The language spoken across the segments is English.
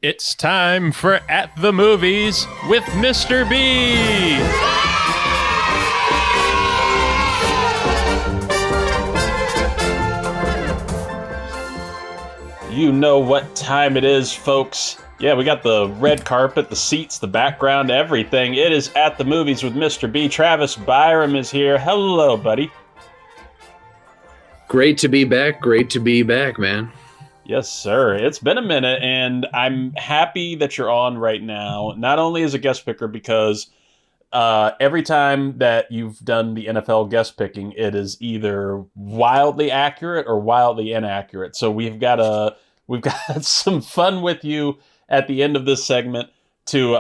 It's time for At the Movies with Mr. B. You know what time it is, folks. Yeah, we got the red carpet, the seats, the background, everything. It is At the Movies with Mr. B. Travis Byram is here. Hello, buddy. Great to be back. Great to be back, man. Yes, sir. It's been a minute, and I'm happy that you're on right now. Not only as a guest picker, because every time that you've done the NFL guest picking, it is either wildly accurate or wildly inaccurate. So we've got some fun with you at the end of this segment to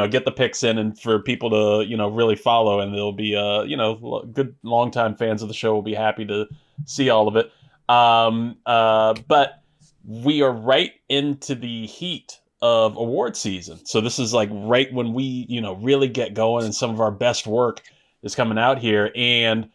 get the picks in and for people to really follow, and they'll be good longtime fans of the show will be happy to see all of it. But we are right into the heat of award season. So this is like right when we, really get going and some of our best work is coming out here. And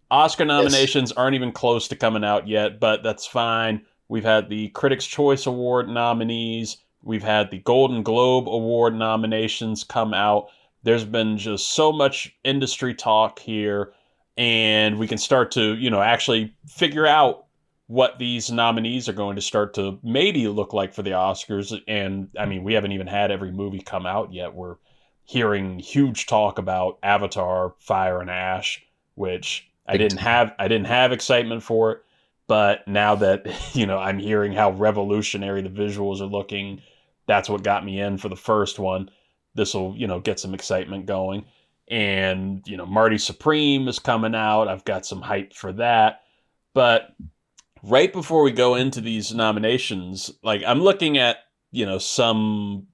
Oscar nominations aren't even close to coming out yet, but that's fine. We've had the Critics' Choice Award nominees. We've had the Golden Globe Award nominations come out. There's been just so much industry talk here, and we can start to, actually figure out what these nominees are going to start to maybe look like for the Oscars. And I mean, we haven't even had every movie come out yet. We're hearing huge talk about Avatar, Fire and Ash, which I didn't have excitement for it. But now that, I'm hearing how revolutionary the visuals are looking, that's what got me in for the first one. This will, get some excitement going. And, Marty Supreme is coming out. I've got some hype for that. But right before we go into these nominations, like I'm looking at, some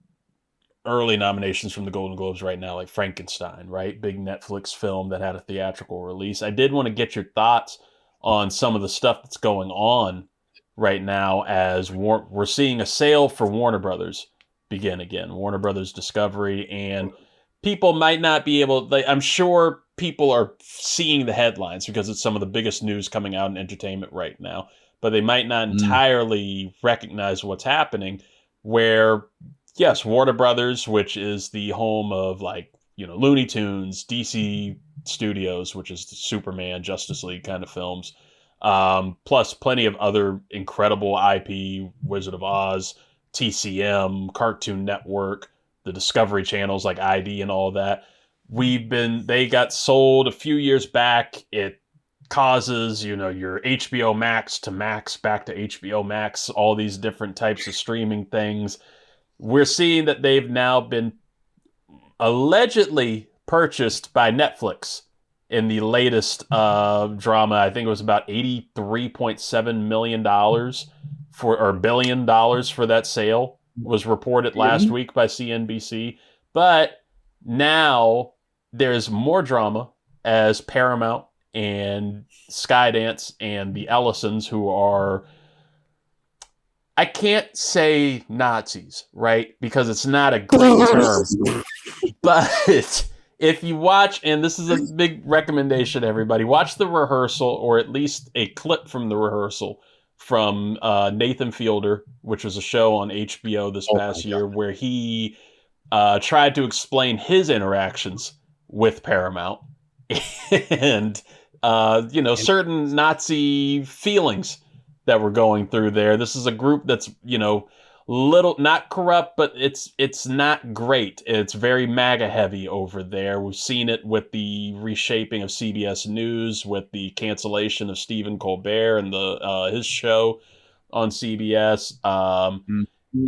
early nominations from the Golden Globes right now, like Frankenstein, right? Big Netflix film that had a theatrical release. I did want to get your thoughts on some of the stuff that's going on right now as we're seeing a sale for Warner Brothers begin again, Warner Brothers Discovery, and people might not be able, I'm sure people are seeing the headlines because it's some of the biggest news coming out in entertainment right now, but they might not entirely recognize what's happening where, yes, Warner Brothers, which is the home of Looney Tunes, DC Studios, which is the Superman, Justice League kind of films, plus plenty of other incredible IP, Wizard of Oz, TCM, Cartoon Network, the Discovery channels like ID and all that. They got sold a few years back. It causes, your HBO Max to Max back to HBO Max, all these different types of streaming things. We're seeing that they've now been allegedly purchased by Netflix in the latest drama. I think it was about $83.7 million billion dollars for that sale was reported last week by CNBC. But now there's more drama as Paramount and Skydance and the Ellisons, who are, I can't say Nazis, right? Because it's not a great term. But if you watch, and this is a big recommendation, everybody, watch The Rehearsal, or at least a clip from The Rehearsal from Nathan Fielder, which was a show on HBO this past year, where he tried to explain his interactions with Paramount and, certain Nazi feelings that were going through there. This is a group that's, little, not corrupt, but it's not great. It's very MAGA heavy over there. We've seen it with the reshaping of CBS News, with the cancellation of Stephen Colbert and his show on CBS.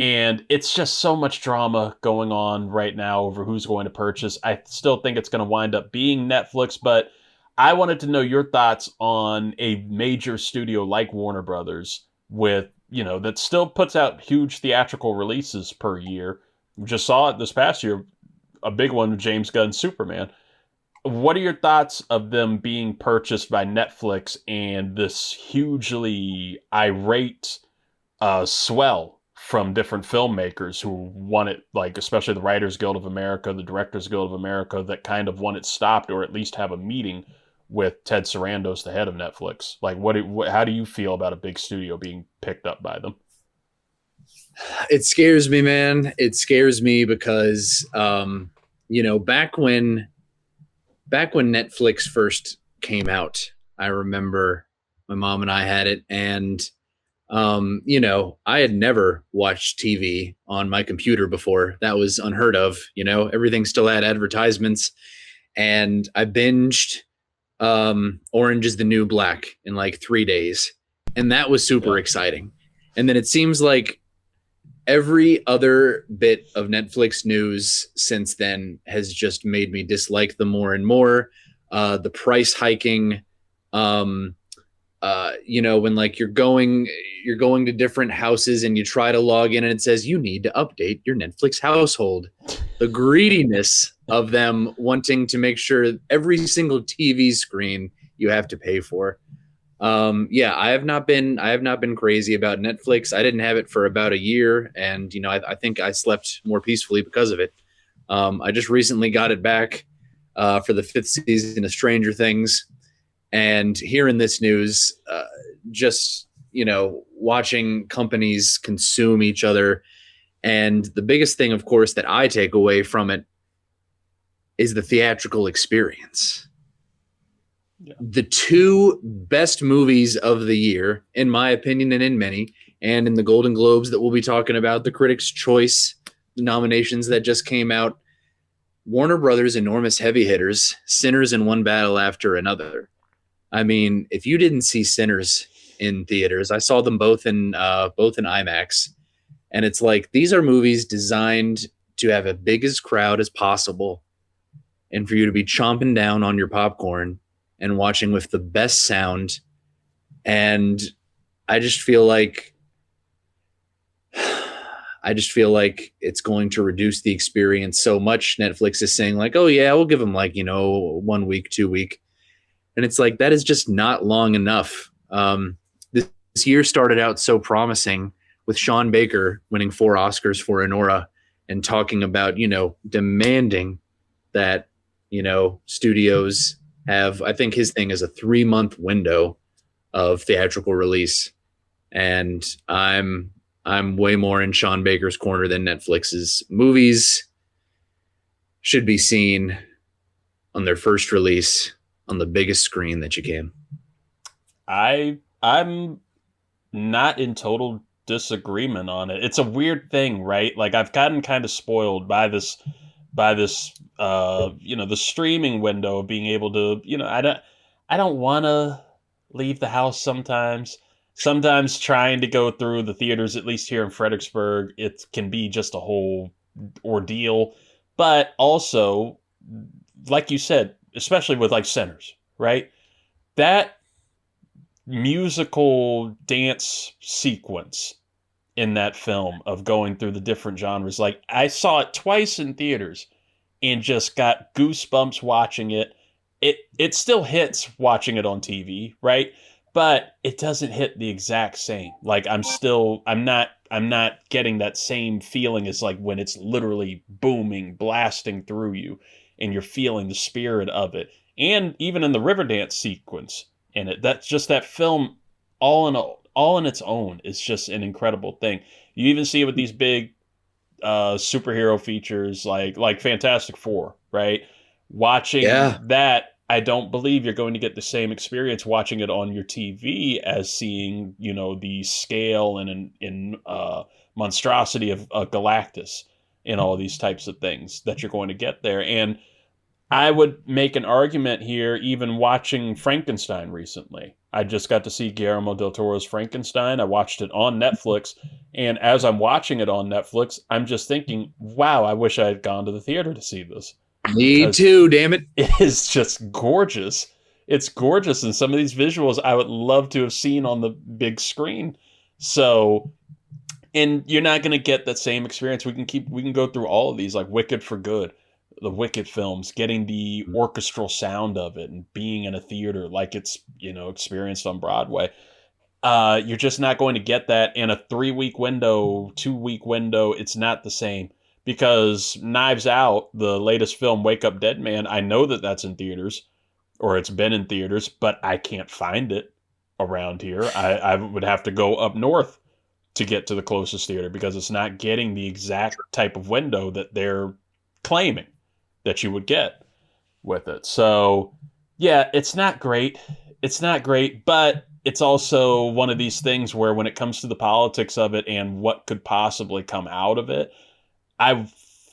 And it's just so much drama going on right now over who's going to purchase. I still think it's going to wind up being Netflix, but I wanted to know your thoughts on a major studio like Warner Brothers with, that still puts out huge theatrical releases per year. We just saw it this past year, a big one with James Gunn's Superman. What are your thoughts of them being purchased by Netflix and this hugely irate swell from different filmmakers who want it, especially the Writers Guild of America, the Directors Guild of America, that kind of want it stopped or at least have a meeting with Ted Sarandos, the head of Netflix? How do you feel about a big studio being picked up by them? It scares me, man. It scares me because, back when Netflix first came out, I remember my mom and I had it, and I had never watched TV on my computer before. That was unheard of. Everything still had advertisements, and I binged Orange is the New Black in like 3 days, and that was super exciting. And then it seems like every other bit of Netflix news since then has just made me dislike them more and more. The price hiking, when like you're going to different houses and you try to log in and it says you need to update your Netflix household. The greediness of them wanting to make sure every single TV screen you have to pay for. I have not been crazy about Netflix. I didn't have it for about a year, and I think I slept more peacefully because of it. I just recently got it back for the 5th season of Stranger Things, and hearing this news, just watching companies consume each other, and the biggest thing, of course, that I take away from it is the theatrical experience. Yeah. The 2 best movies of the year, in my opinion, and in many, and in the Golden Globes that we'll be talking about, the Critics' Choice nominations that just came out, Warner Brothers' enormous heavy hitters, Sinners and One Battle After Another. I mean, if you didn't see Sinners in theaters, I saw them both in IMAX, and it's like these are movies designed to have a biggest crowd as possible, and for you to be chomping down on your popcorn and watching with the best sound. And I just feel like it's going to reduce the experience so much. Netflix is saying like, oh yeah, we'll give them 1 week, 2 week. And it's like, that is just not long enough. This year started out so promising with Sean Baker winning 4 Oscars for Anora and talking about, demanding that, studios have, I think his thing is a 3-month window of theatrical release. And I'm way more in Sean Baker's corner than Netflix's. Movies should be seen on their first release on the biggest screen that you can. I'm not in total disagreement on it. It's a weird thing, right? Like I've gotten kind of spoiled by this the streaming window of being able to, I don't want to leave the house sometimes. Sometimes trying to go through the theaters, at least here in Fredericksburg, it can be just a whole ordeal. But also, like you said, especially with like Sinners, right? That musical dance sequence in that film of going through the different genres. Like I saw it twice in theaters and just got goosebumps watching it. It still hits watching it on TV, right? But it doesn't hit the exact same. Like I'm not getting that same feeling as like when it's literally booming, blasting through you and you're feeling the spirit of it. And even in the Riverdance sequence in it, that's just that film all in its own is just an incredible thing. You even see it with these big superhero features like Fantastic Four, right? Watching that, I don't believe you're going to get the same experience watching it on your TV as seeing, the scale and monstrosity of Galactus and all these types of things that you're going to get there. And I would make an argument here, even watching Frankenstein recently. I just got to see Guillermo del Toro's Frankenstein. I watched it on Netflix. And as I'm watching it on Netflix, I'm just thinking, wow, I wish I had gone to the theater to see this. Me too, damn it. It is just gorgeous. It's gorgeous. And some of these visuals I would love to have seen on the big screen. So, and you're not going to get that same experience. We can go through all of these, like Wicked for Good, the Wicked films, getting the orchestral sound of it and being in a theater like it's, experienced on Broadway. You're just not going to get that in a 3-week window, 2-week window. It's not the same. Because Knives Out, the latest film, Wake Up Dead Man, I know that that's in theaters, or it's been in theaters, but I can't find it around here. I would have to go up north to get to the closest theater because it's not getting the exact type of window that they're claiming that you would get with it. So, yeah, it's not great. It's not great, but it's also one of these things where when it comes to the politics of it and what could possibly come out of it, I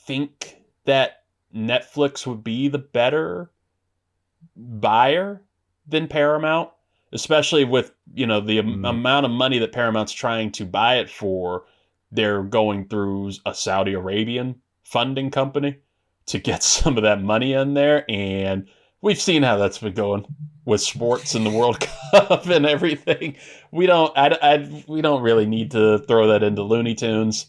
think that Netflix would be the better buyer than Paramount, especially with, the amount of money that Paramount's trying to buy it for. They're going through a Saudi Arabian funding company to get some of that money in there, and we've seen how that's been going with sports and the World Cup and everything. We don't really need to throw that into Looney Tunes.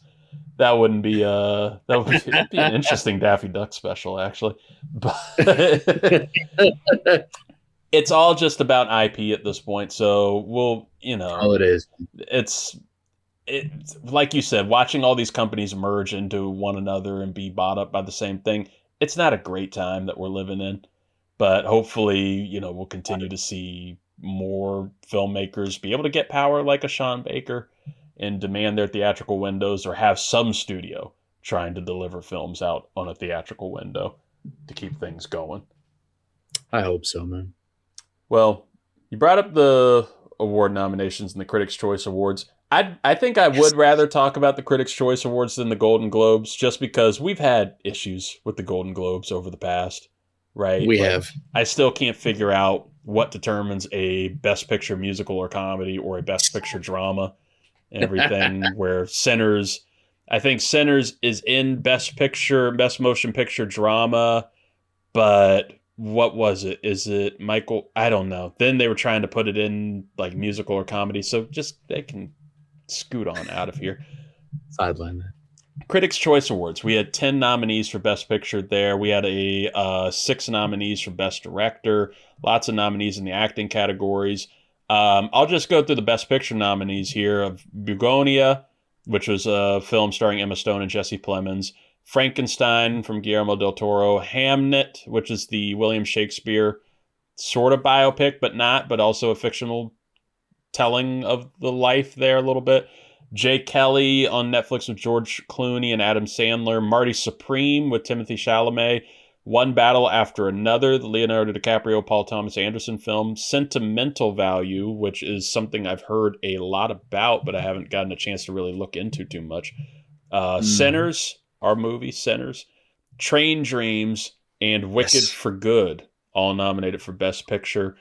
That wouldn't be it'd be an interesting Daffy Duck special, actually. But it's all just about IP at this point. So we'll, all it is. It's like you said, watching all these companies merge into one another and be bought up by the same thing. It's not a great time that we're living in, but hopefully, we'll continue to see more filmmakers be able to get power like a Sean Baker and demand their theatrical windows, or have some studio trying to deliver films out on a theatrical window to keep things going. I hope so, man. Well, you brought up the award nominations and the Critics' Choice Awards. I think I would rather talk about the Critics' Choice Awards than the Golden Globes, just because we've had issues with the Golden Globes over the past, right? We have. I still can't figure out what determines a Best Picture musical or comedy or a Best Picture drama and everything, where I think Sinners is in Best Picture, Best Motion Picture drama, but what was it? Is it Michael? I don't know. Then they were trying to put it in like musical or comedy, so just they can scoot on out of here. Sideline that. Critics' Choice Awards. We had 10 nominees for Best Picture there. We had 6 nominees for Best Director. Lots of nominees in the acting categories. I'll just go through the Best Picture nominees here. Of Begonia, which was a film starring Emma Stone and Jesse Plemons. Frankenstein from Guillermo del Toro. Hamnet, which is the William Shakespeare sort of biopic, but also a fictional telling of the life there a little bit. Jay Kelly on Netflix with George Clooney and Adam Sandler. Marty Supreme with Timothée Chalamet. One Battle After Another, the Leonardo DiCaprio, Paul Thomas Anderson film. Sentimental Value, which is something I've heard a lot about, but I haven't gotten a chance to really look into too much. Sinners, our movie, Sinners. Train Dreams, and Wicked for Good, all nominated for Best Picture.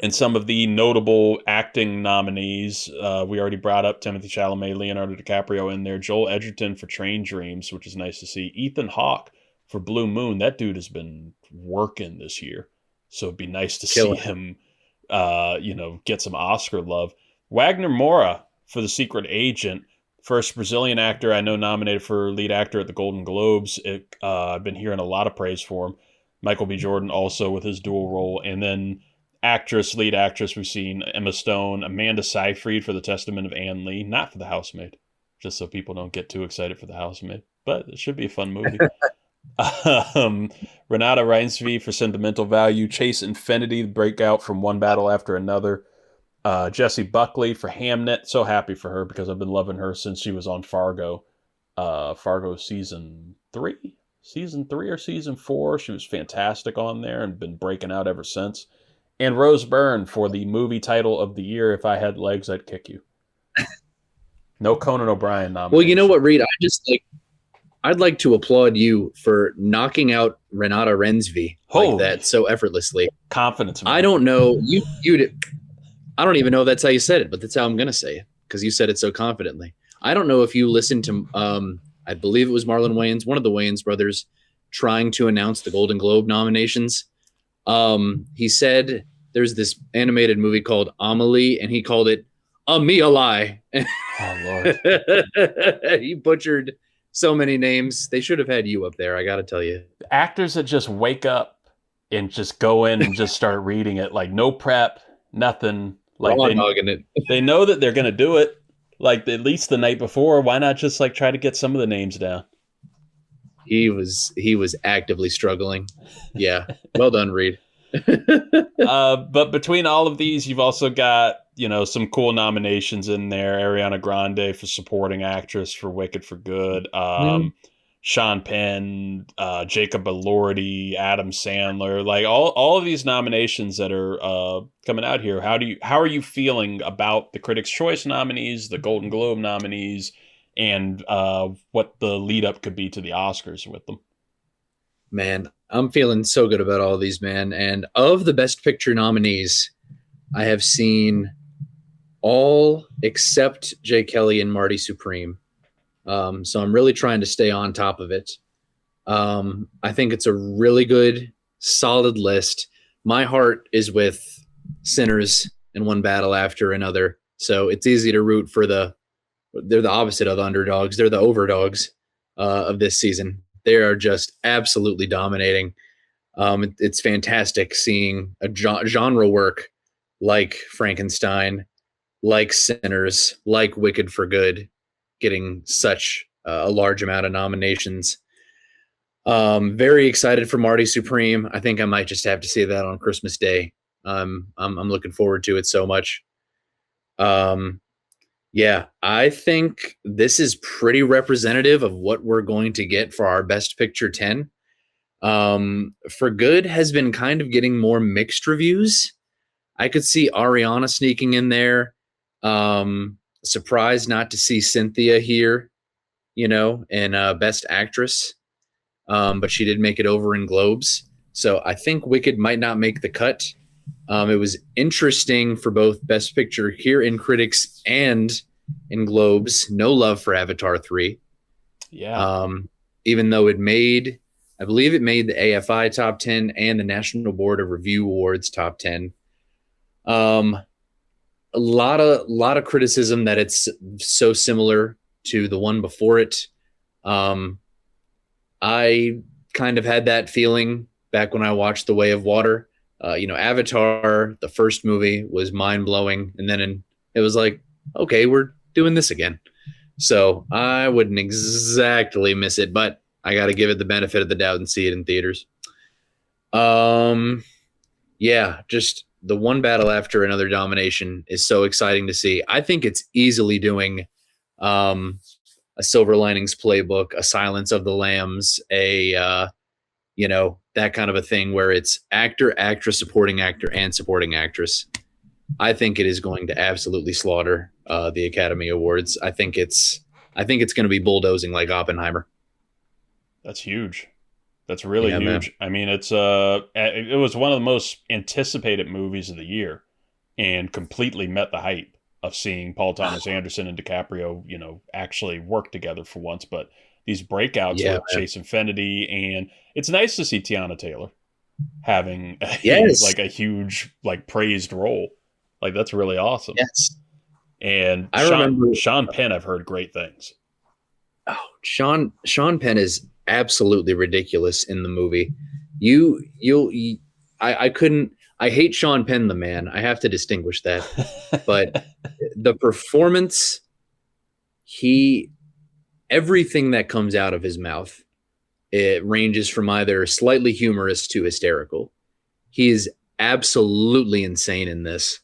And some of the notable acting nominees, we already brought up Timothée Chalamet, Leonardo DiCaprio in there. Joel Edgerton for Train Dreams, which is nice to see. Ethan Hawke for Blue Moon. That dude has been working this year, so it'd be nice to see him, get some Oscar love. Wagner Moura for The Secret Agent, first Brazilian actor I know nominated for lead actor at the Golden Globes. I've been hearing a lot of praise for him. Michael B. Jordan also with his dual role, and then lead actress, we've seen Emma Stone, Amanda Seyfried for The Testament of Anne Lee, not for The Housemaid, just so people don't get too excited for The Housemaid, but it should be a fun movie. Renata Reinsve for Sentimental Value. Chase Infinity, the breakout from One Battle After Another. Jessie Buckley for Hamnet. So happy for her because I've been loving her since she was on Fargo. Fargo season 3 or season 4. She was fantastic on there and been breaking out ever since. And Rose Byrne for the movie title of the year, If I Had Legs, I'd Kick You. No Conan O'Brien nomination. Well, you know what, Reid? I'd like to applaud you for knocking out Renata Reinsve like that so effortlessly. Confidence. Man. I don't know. I don't even know if that's how you said it, but that's how I'm going to say it because you said it so confidently. I don't know if you listened to, I believe it was Marlon Wayans, one of the Wayans brothers, trying to announce the Golden Globe nominations. He said there's this animated movie called Amelie, and he called it Amelie. Oh, Lord. He butchered so many names. They should have had you up there, I got to tell you. Actors that just wake up and just go in and just start reading it, like no prep, nothing. Like they know that they're going to do it, like at least the night before. Why not just like try to get some of the names down? He was actively struggling. Yeah. Well done, Reid. But between all of these, you've also got some cool nominations in there. Ariana Grande for supporting actress for Wicked for Good. Sean Penn, Jacob Elordi, Adam Sandler, like all of these nominations that are coming out here. How are you feeling about the Critics' Choice nominees, the Golden Globe nominees, and what the lead up could be to the Oscars with them? Man, I'm feeling so good about all of these, man. And of the Best Picture nominees, I have seen all except Jay Kelly and Marty Supreme. So I'm really trying to stay on top of it. I think it's a really good, solid list. My heart is with Sinners and One Battle After Another. So it's easy to root for they're the opposite of the underdogs. They're the overdogs of this season. They are just absolutely dominating. It's fantastic seeing a genre work like Frankenstein, like Sinners, like Wicked for Good, getting such a large amount of nominations. Very excited for Marty Supreme. I think I might just have to see that on Christmas Day. I'm looking forward to it so much. Yeah, I think this is pretty representative of what we're going to get for our Best Picture 10. For Good has been kind of getting more mixed reviews. I could see Ariana sneaking in there. Surprised not to see Cynthia here, in Best Actress. But she did make it over in Globes. So I think Wicked might not make the cut. It was interesting for both Best Picture here in Critics and in Globes. No love for Avatar 3. Yeah. Even though I believe it made the AFI top 10 and the National Board of Review Awards top 10. A lot of criticism that it's so similar to the one before it. I kind of had that feeling back when I watched The Way of Water. Avatar, the first movie, was mind-blowing, and then it was like, okay, we're doing this again. So I wouldn't exactly miss it, but I got to give it the benefit of the doubt and see it in theaters. Yeah, just the One Battle After Another domination is so exciting to see. I think it's easily doing a Silver Linings Playbook, a Silence of the Lambs, that kind of a thing where it's actor, actress, supporting actor, and supporting actress. I think it is going to absolutely slaughter the Academy Awards. I think it's going to be bulldozing like Oppenheimer. That's huge. That's really huge. Man. I mean, it was one of the most anticipated movies of the year, and completely met the hype of seeing Paul Thomas Anderson and DiCaprio, actually work together for once. But these breakouts with Chase Infinity, and it's nice to see Tiana Taylor having a huge, praised role. Like, that's really awesome. Yes. And Sean Penn, I've heard great things. Oh, Sean Penn is absolutely ridiculous in the movie. I hate Sean Penn, the man. I have to distinguish that. But the performance, everything that comes out of his mouth, it ranges from either slightly humorous to hysterical. He is absolutely insane in this.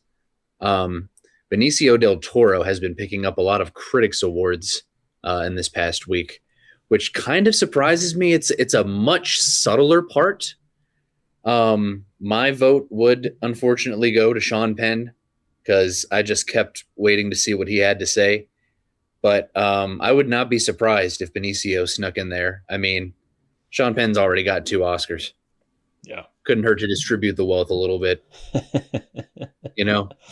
Benicio del Toro has been picking up a lot of critics awards in this past week, which kind of surprises me. It's a much subtler part. My vote would unfortunately go to Sean Penn because I just kept waiting to see what he had to say. But I would not be surprised if Benicio snuck in there. I mean, Sean Penn's already got 2 Oscars. Yeah. Couldn't hurt to distribute the wealth a little bit.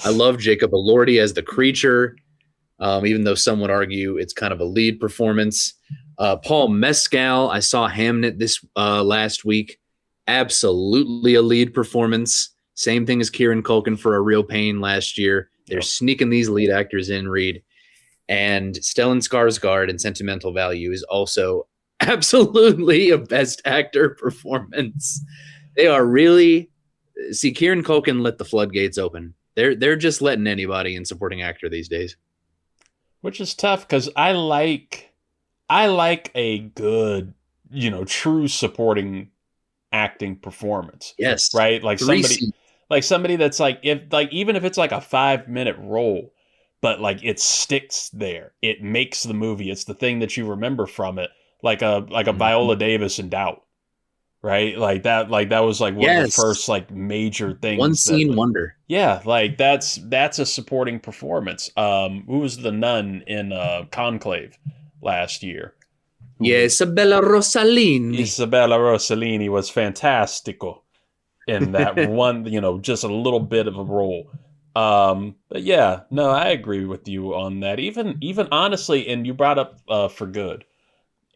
I love Jacob Elordi as the creature, even though some would argue it's kind of a lead performance. Paul Mescal, I saw Hamnet this last week. Absolutely a lead performance. Same thing as Kieran Culkin for A Real Pain last year. They're sneaking these lead actors in, Reid. And Stellan Skarsgård in Sentimental Value is also absolutely a best actor performance. They are really Kieran Culkin lit the floodgates open. They're just letting anybody in supporting actor these days. Which is tough because I like a good, true supporting acting performance. Yes. Right? Like Like somebody that's like, even if it's like a 5-minute role, but like it sticks there. It makes the movie. It's the thing that you remember from it. Like a Viola Davis in Doubt. Right? Like that was like one of the Yes. first like major One things that scene like, wonder. yeah, like that's a supporting performance. Who was the nun in Conclave last year? Who Yeah, was Isabella Rossellini. Isabella Rossellini was fantastico in that one, just a little bit of a role. But yeah, no, I agree with you on that. Even honestly, and you brought up For Good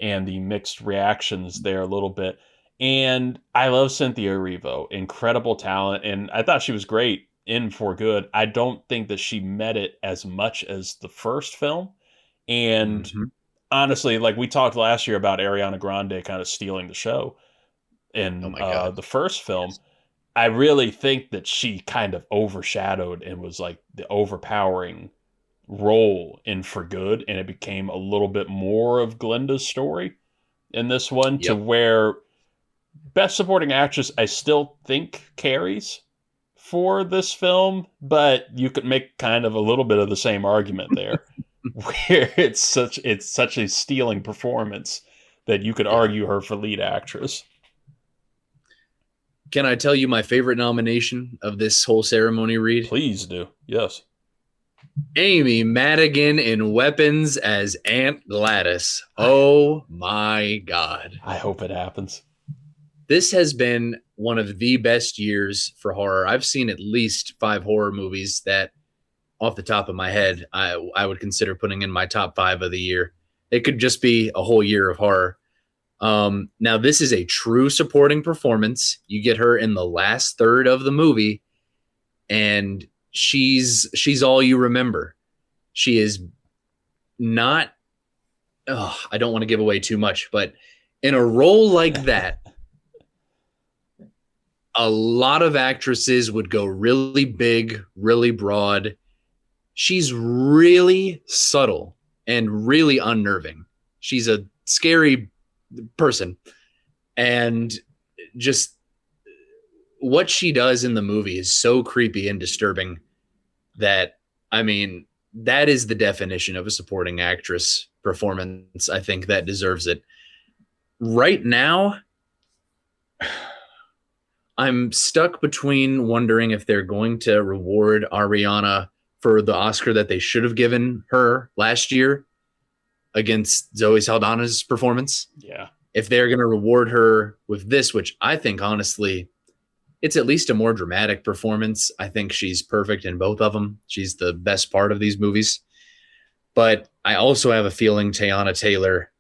and the mixed reactions there a little bit. And I love Cynthia Erivo, incredible talent, and I thought she was great in For Good. I don't think that she met it as much as the first film. And Mhm. honestly, like we talked last year about Ariana Grande kind of stealing the show Oh in my God. the first film. Yes. I really think that she kind of overshadowed and was like the overpowering role in For Good, and it became a little bit more of Glenda's story in this one, to Yep. where Best Supporting Actress I still think carries for this film, but you could make kind of a little bit of the same argument there, where it's such a stealing performance that you could Yeah. argue her for lead actress. Can I tell you my favorite nomination of this whole ceremony, Reed? Please do. Yes. Amy Madigan in Weapons as Aunt Gladys. Oh my God. I hope it happens. This has been one of the best years for horror. I've seen at least 5 horror movies that, off the top of my head, I would consider putting in my top 5 of the year. It could just be a whole year of horror. Now, this is a true supporting performance. You get her in the last third of the movie, and she's all you remember. She is not. Oh, I don't want to give away too much, but in a role like that, a lot of actresses would go really big, really broad. She's really subtle and really unnerving. She's a scary person. And just what she does in the movie is so creepy and disturbing that, I mean, that is the definition of a supporting actress performance. I think that deserves it. Right now, I'm stuck between wondering if they're going to reward Ariana for the Oscar that they should have given her last year against Zoe Saldana's performance. Yeah. If they're going to reward her with this, which I think, honestly, it's at least a more dramatic performance. I think she's perfect in both of them. She's the best part of these movies. But I also have a feeling Teyana Taylor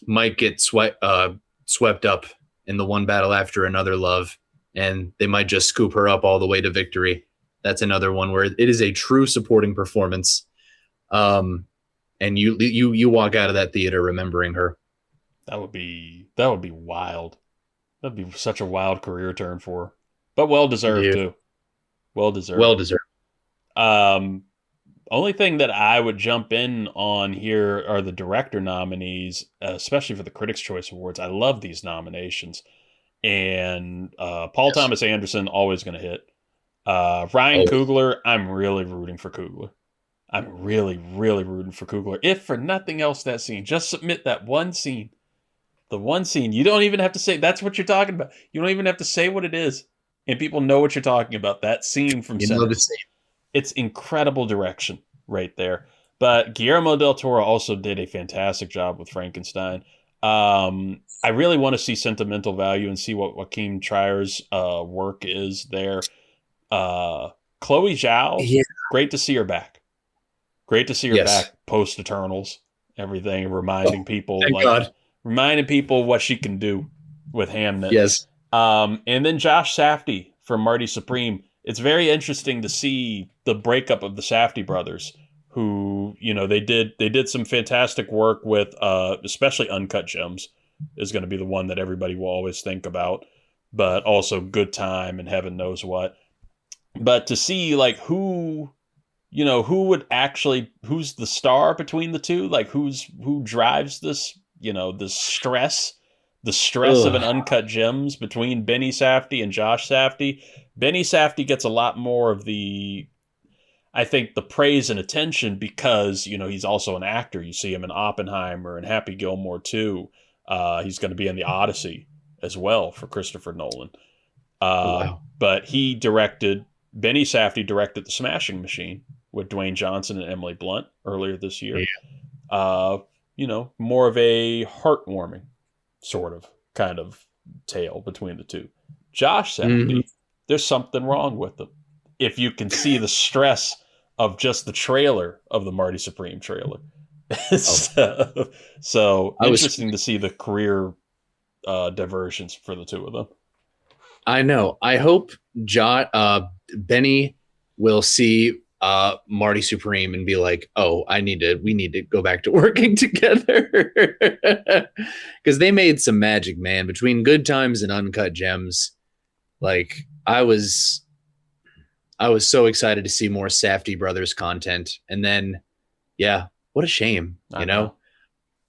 might get swept up in the One Battle After Another Love, and they might just scoop her up all the way to victory. That's another one where it is a true supporting performance. And you walk out of that theater remembering her. That would be wild. That'd be such a wild career turn for her. But well deserved too. Well deserved. Well deserved. Only thing that I would jump in on here are the director nominees, especially for the Critics' Choice Awards. I love these nominations. And Paul Thomas Anderson, always going to hit. Ryan Coogler, I'm really rooting for Coogler. I'm really, really rooting for Coogler. If for nothing else, that scene. Just submit that one scene. The one scene. You don't even have to say, that's what you're talking about. You don't even have to say what it is. And people know what you're talking about. That scene from Sinners. It's incredible direction right there. But Guillermo del Toro also did a fantastic job with Frankenstein. I really want to see Sentimental Value and see what Joaquin Trier's work is there. Chloe Zhao, great to see her back. Great to see her back post Eternals. Everything, reminding people reminding people what she can do with Hamnet. Yes. And then Josh Safdie from Marty Supreme. It's very interesting to see the breakup of the Safdie brothers, who, they did some fantastic work with, especially Uncut Gems is going to be the one that everybody will always think about, but also Good Time and Heaven Knows What. But to see like who would actually, who's the star between the two, like who drives this, this stress The stress of Ugh. an Uncut Gems between Benny Safdie and Josh Safdie. Benny Safdie gets a lot more of I think, the praise and attention because, he's also an actor. You see him in Oppenheimer and Happy Gilmore too. He's going to be in the Odyssey as well for Christopher Nolan. Oh, wow. But Benny Safdie directed The Smashing Machine with Dwayne Johnson and Emily Blunt earlier this year. Yeah. More of a heartwarming sort of kind of tale between the two. Josh Safdie, there's something wrong with him. If you can see the stress of just the trailer of the Marty Supreme trailer. So interesting to see the career diversions for the two of them. I know. I hope Benny will see Marty Supreme and be like, "Oh, we need to go back to working together," because they made some magic, man. Between Good Times and Uncut Gems, like I was so excited to see more Safdie brothers content, and then, yeah, what a shame, you know.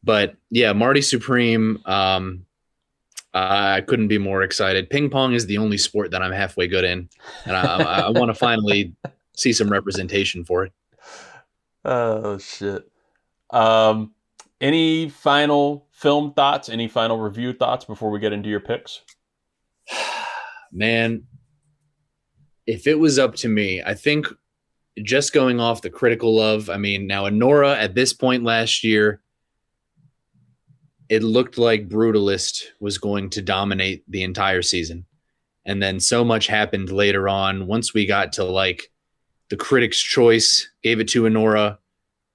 But yeah, Marty Supreme. I couldn't be more excited. Ping pong is the only sport that I'm halfway good in, and I want to finally see some representation for it. Oh, shit. Any final film thoughts? Any final review thoughts before we get into your picks? Man, if it was up to me, I think just going off the critical love, I mean, now Anora at this point last year, it looked like Brutalist was going to dominate the entire season. And then so much happened later on. Once we got to like the Critics' Choice, gave it to Anora.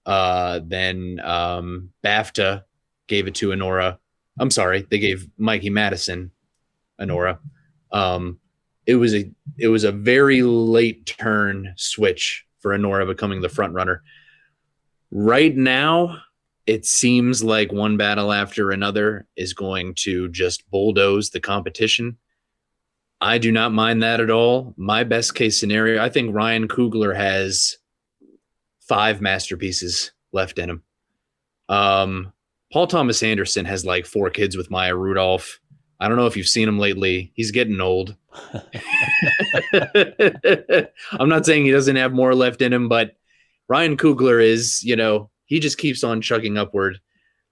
Then BAFTA gave it to Anora. I'm sorry, they gave Mikey Madison Anora. It was a very late turn switch for Anora becoming the front runner. Right now, it seems like One Battle After Another is going to just bulldoze the competition. I do not mind that at all. My best case scenario, I think Ryan Coogler has 5 masterpieces left in him. Paul Thomas Anderson has like 4 kids with Maya Rudolph. I don't know if you've seen him lately. He's getting old. I'm not saying he doesn't have more left in him, but Ryan Coogler is, he just keeps on chugging upward.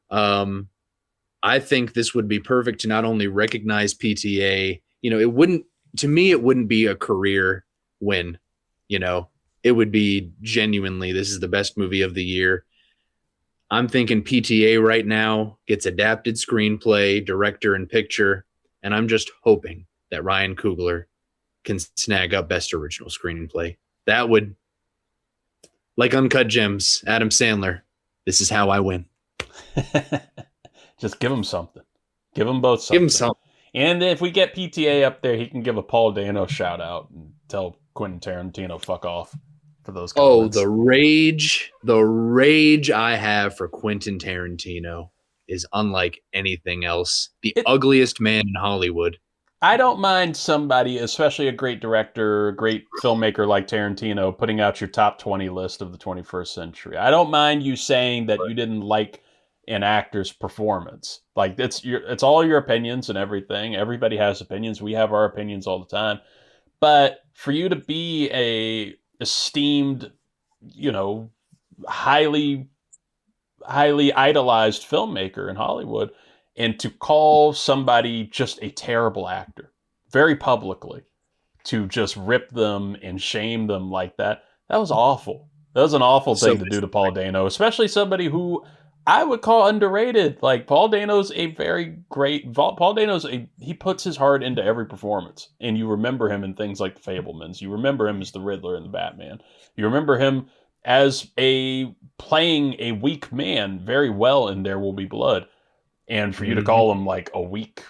I think this would be perfect to not only recognize PTA, it wouldn't be a career win. It would be genuinely, this is the best movie of the year. I'm thinking PTA right now gets adapted screenplay, director, and picture, and I'm just hoping that Ryan Coogler can snag up best original screenplay. That would, like Uncut Gems, Adam Sandler, this is how I win. Just give him something. Give them both something. Give him something. And if we get PTA up there, he can give a Paul Dano shout out and tell Quentin Tarantino fuck off for those comments. Oh, the rage I have for Quentin Tarantino is unlike anything else. The ugliest man in Hollywood. I don't mind somebody, especially a great director, a great filmmaker like Tarantino, putting out your top 20 list of the 21st century. I don't mind you saying that you didn't like an actor's performance. Like it's all your opinions and everything. Everybody has opinions. We have our opinions all the time. But for you to be a esteemed, highly idolized filmmaker in Hollywood, and to call somebody just a terrible actor very publicly, to just rip them and shame them like that was awful. That was an awful thing to do to Paul Dano, especially somebody who I would call underrated. Like Paul Dano's he puts his heart into every performance, and you remember him in things like The Fabelmans. You remember him as the Riddler in the Batman. You remember him as playing a weak man very well in There Will Be Blood. And for you to call him like a weak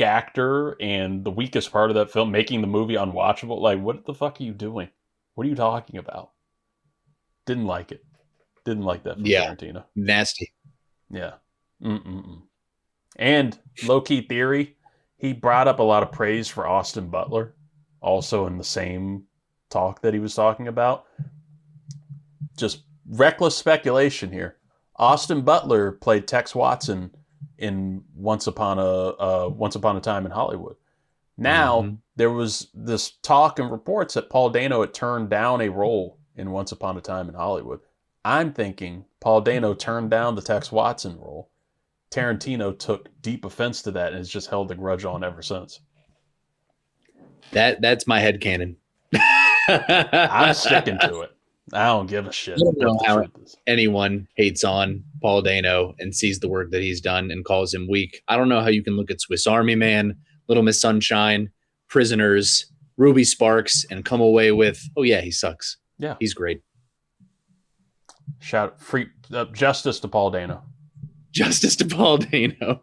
actor and the weakest part of that film, making the movie unwatchable, like what the fuck are you doing? What are you talking about? Didn't like it. Didn't like that from Tarantino. Nasty. Yeah. And low-key theory, he brought up a lot of praise for Austin Butler, also in the same talk that he was talking about. Just reckless speculation here. Austin Butler played Tex Watson in Once Upon a Time in Hollywood. Now there was this talk and reports that Paul Dano had turned down a role in Once Upon a Time in Hollywood. I'm thinking Paul Dano turned down the Tex Watson role. Tarantino took deep offense to that and has just held a grudge on ever since. That's my headcanon. I'm sticking to it. I don't give a shit. I don't know how anyone hates on Paul Dano and sees the work that he's done and calls him weak. I don't know how you can look at Swiss Army Man, Little Miss Sunshine, Prisoners, Ruby Sparks, and come away with, oh yeah, he sucks. Yeah, he's great. Shout justice to Paul Dano. Justice to Paul Dano.